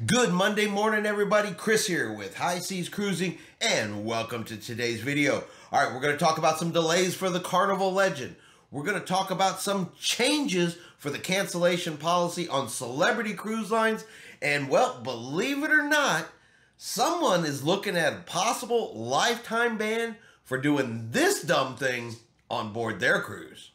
Good Monday morning, everybody. Chris here with High Seas Cruising, and welcome to today's video. All right, we're going to talk about some delays for the Carnival Legend. We're going to talk about some changes for the cancellation policy on celebrity cruise lines. And, well, believe it or not, someone is looking at a possible lifetime ban for doing this dumb thing on board their cruise.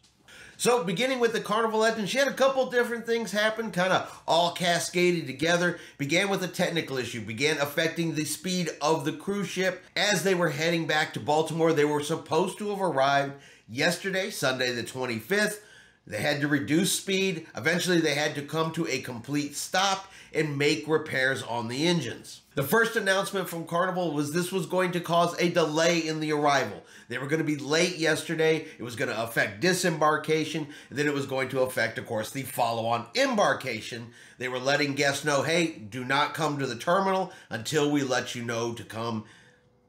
So beginning with the Carnival Legend, she had a couple different things happen, kind of all cascaded together. Began with a technical issue, began affecting the speed of the cruise ship. As they were heading back to Baltimore, they were supposed to have arrived yesterday, Sunday the 25th. They had to reduce speed. Eventually, they had to come to a complete stop and make repairs on the engines. The first announcement from Carnival was this was going to cause a delay in the arrival. They were going to be late yesterday. It was going to affect disembarkation. And then it was going to affect, of course, the follow-on embarkation. They were letting guests know, hey, do not come to the terminal until we let you know to come.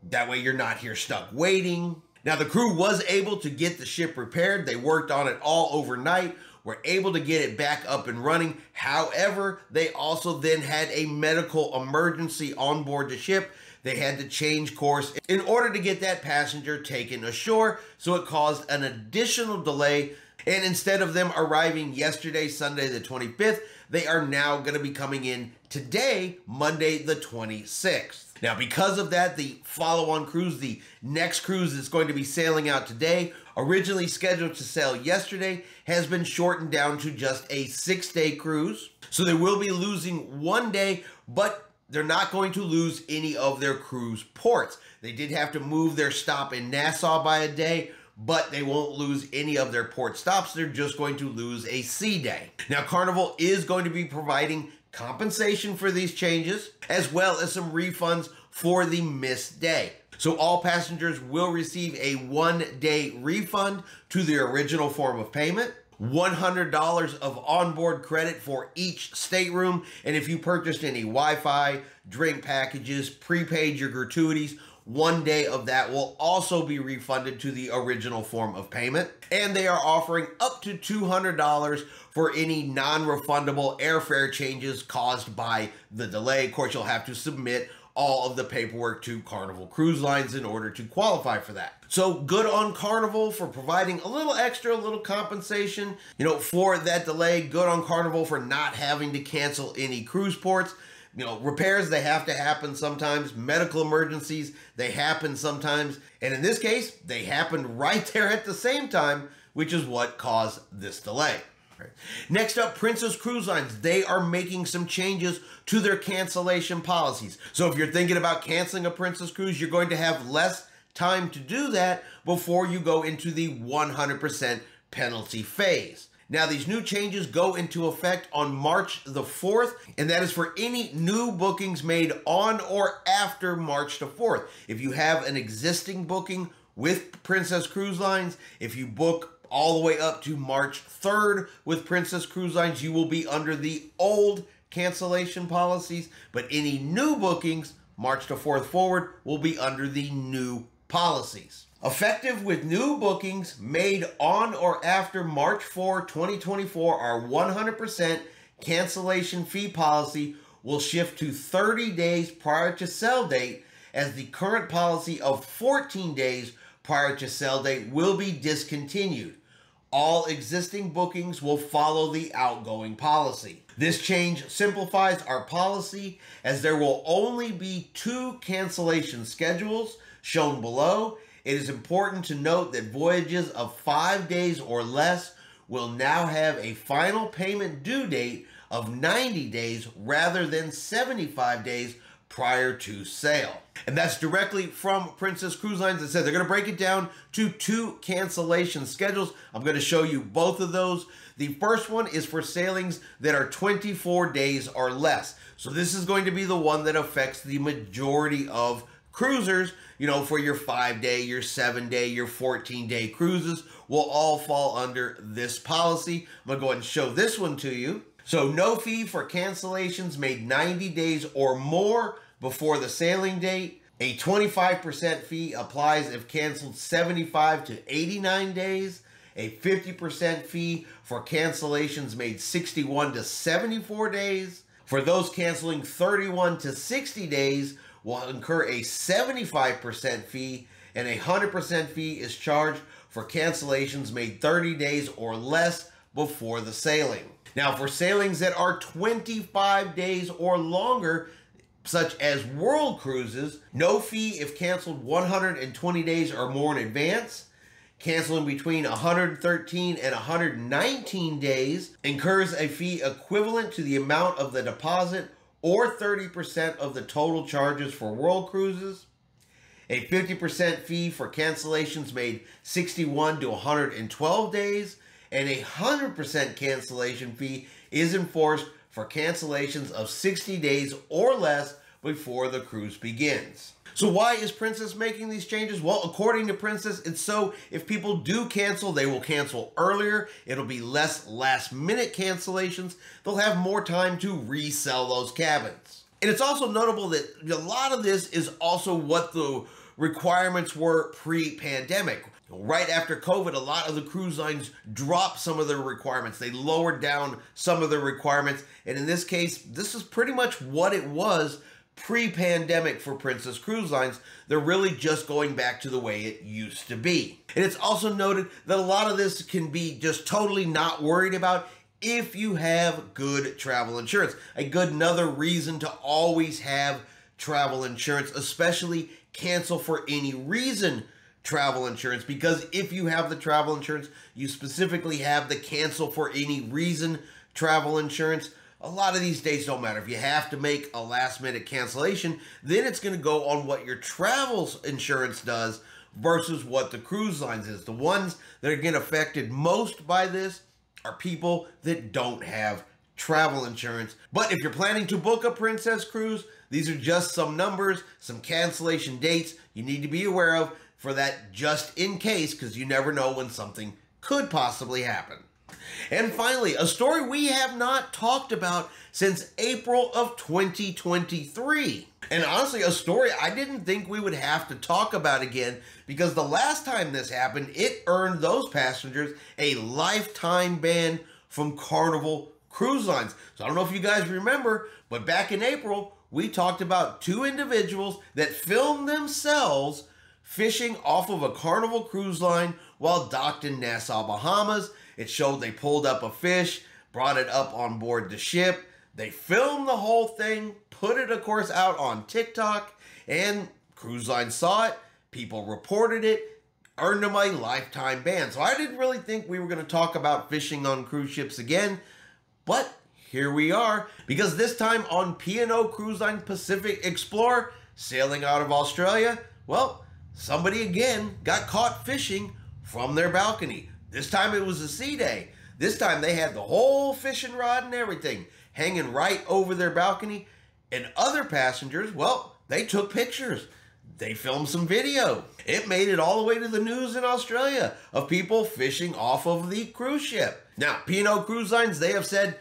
That way you're not here stuck waiting. Now, the crew was able to get the ship repaired. They worked on it all overnight, were able to get it back up and running. However, they also then had a medical emergency on board the ship. They had to change course in order to get that passenger taken ashore, so it caused an additional delay. And instead of them arriving yesterday, Sunday the 25th, they are now going to be coming in today, Monday the 26th. Now, because of that, the follow-on cruise, the next cruise that's going to be sailing out today, originally scheduled to sail yesterday, has been shortened down to just a 6-day cruise. So they will be losing 1 day, but they're not going to lose any of their cruise ports. They did have to move their stop in Nassau by a day, but they won't lose any of their port stops. They're just going to lose a sea day. Now, Carnival is going to be providing compensation for these changes, as well as some refunds for the missed day. So all passengers will receive a 1-day refund to their original form of payment, $100 of onboard credit for each stateroom, and if you purchased any Wi-Fi, drink packages, prepaid your gratuities, 1 day of that will also be refunded to the original form of payment. And they are offering up to $200 for any non-refundable airfare changes caused by the delay. Of course, you'll have to submit all of the paperwork to Carnival Cruise Lines in order to qualify for that. So good on Carnival for providing a little extra, a little compensation, for that delay. Good on Carnival for not having to cancel any cruise ports. Repairs, they have to happen sometimes. Medical emergencies, they happen sometimes. And in this case, they happened right there at the same time, which is what caused this delay. Next up, Princess Cruise Lines. They are making some changes to their cancellation policies. So if you're thinking about canceling a Princess Cruise, you're going to have less time to do that before you go into the 100% penalty phase. Now, these new changes go into effect on March the 4th, and that is for any new bookings made on or after March the 4th. If you have an existing booking with Princess Cruise Lines, if you book all the way up to March 3rd with Princess Cruise Lines, you will be under the old cancellation policies, but any new bookings, March the 4th forward, will be under the new policies. Effective with new bookings made on or after March 4, 2024, our 100% cancellation fee policy will shift to 30 days prior to sell date, as the current policy of 14 days prior to sell date will be discontinued. All existing bookings will follow the outgoing policy. This change simplifies our policy, as there will only be 2 cancellation schedules shown below. It is important to note that voyages of 5 days or less will now have a final payment due date of 90 days rather than 75 days prior to sale. And that's directly from Princess Cruise Lines. That said, they're going to break it down to 2 cancellation schedules. I'm going to show you both of those. The first one is for sailings that are 24 days or less. So this is going to be the one that affects the majority of cruisers. For your 5-day, your 7-day, your 14-day cruises will all fall under this policy. I'm going to go ahead and show this one to you. So no fee for cancellations made 90 days or more before the sailing date. A 25% fee applies if canceled 75 to 89 days. A 50% fee for cancellations made 61 to 74 days. For those canceling 31 to 60 days, will incur a 75% fee, and a 100% fee is charged for cancellations made 30 days or less before the sailing. Now, for sailings that are 25 days or longer, such as world cruises, no fee if canceled 120 days or more in advance. Canceling between 113 and 119 days incurs a fee equivalent to the amount of the deposit or 30% of the total charges for world cruises. A 50% fee for cancellations made 61 to 112 days, and a 100% cancellation fee is enforced for cancellations of 60 days or less before the cruise begins. So why is Princess making these changes? Well, according to Princess, it's so if people do cancel, they will cancel earlier. It'll be less last-minute cancellations. They'll have more time to resell those cabins. And it's also notable that a lot of this is also what the requirements were pre-pandemic. Right after COVID, a lot of the cruise lines dropped some of their requirements. They lowered down some of their requirements. And in this case, this is pretty much what it was pre-pandemic for Princess Cruise Lines. They're really just going back to the way it used to be. And it's also noted that a lot of this can be just totally not worried about if you have good travel insurance. A good another reason to always have travel insurance, especially cancel for any reason travel insurance, because if you have the travel insurance, you specifically have the cancel for any reason travel insurance. A lot of these dates don't matter. If you have to make a last-minute cancellation, then it's going to go on what your travel insurance does versus what the cruise lines is. The ones that are getting affected most by this are people that don't have travel insurance. But if you're planning to book a Princess cruise, these are just some numbers, some cancellation dates you need to be aware of for that just in case, because you never know when something could possibly happen. And finally, a story we have not talked about since April of 2023. And honestly, a story I didn't think we would have to talk about again, because the last time this happened, it earned those passengers a lifetime ban from Carnival Cruise Lines. So I don't know if you guys remember, but back in April, we talked about two individuals that filmed themselves fishing off of a Carnival cruise line while docked in Nassau, Bahamas. It showed they pulled up a fish, brought it up on board the ship. They filmed the whole thing, put it, of course, out on TikTok, and cruise line saw it. People reported it, earned them a lifetime ban. So I didn't really think we were going to talk about fishing on cruise ships again, but here we are, because this time on P&O Cruise Line Pacific Explorer, sailing out of Australia, well, somebody again got caught fishing from their balcony. This time it was a sea day. This time they had the whole fishing rod and everything hanging right over their balcony. And other passengers, well, they took pictures. They filmed some video. It made it all the way to the news in Australia of people fishing off of the cruise ship. Now, P&O Cruise Lines, they have said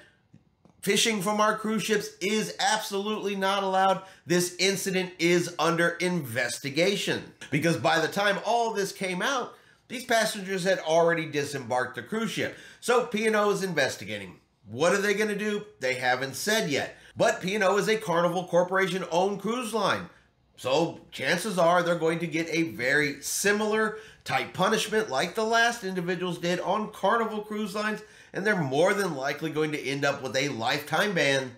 fishing from our cruise ships is absolutely not allowed. This incident is under investigation. Because by the time all this came out, these passengers had already disembarked the cruise ship. So P&O is investigating. What are they going to do? They haven't said yet. But P&O is a Carnival Corporation-owned cruise line. So chances are they're going to get a very similar type punishment like the last individuals did on Carnival Cruise Lines. And they're more than likely going to end up with a lifetime ban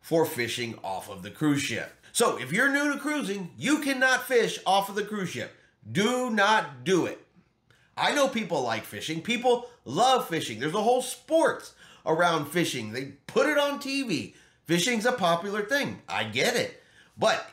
for fishing off of the cruise ship. So if you're new to cruising, you cannot fish off of the cruise ship. Do not do it. I know people like fishing. People love fishing. There's a whole sports around fishing. They put it on TV. Fishing's a popular thing. I get it. But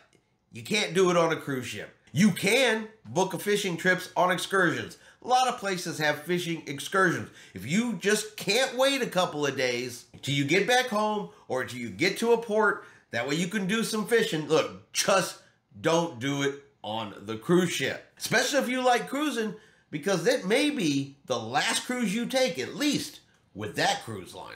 you can't do it on a cruise ship. You can book fishing trips on excursions. A lot of places have fishing excursions. If you just can't wait a couple of days till you get back home or till you get to a port, that way you can do some fishing. Look, just don't do it on the cruise ship. Especially if you like cruising, because it may be the last cruise you take, at least with that cruise line.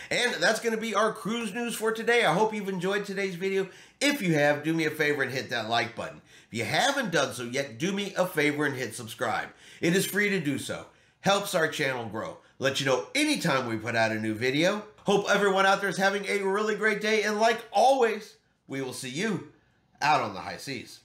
And that's going to be our cruise news for today. I hope you've enjoyed today's video. If you have, do me a favor and hit that like button. If you haven't done so yet, do me a favor and hit subscribe. It is free to do so. Helps our channel grow. Let you know anytime we put out a new video. Hope everyone out there is having a really great day, and like always, we will see you out on the high seas.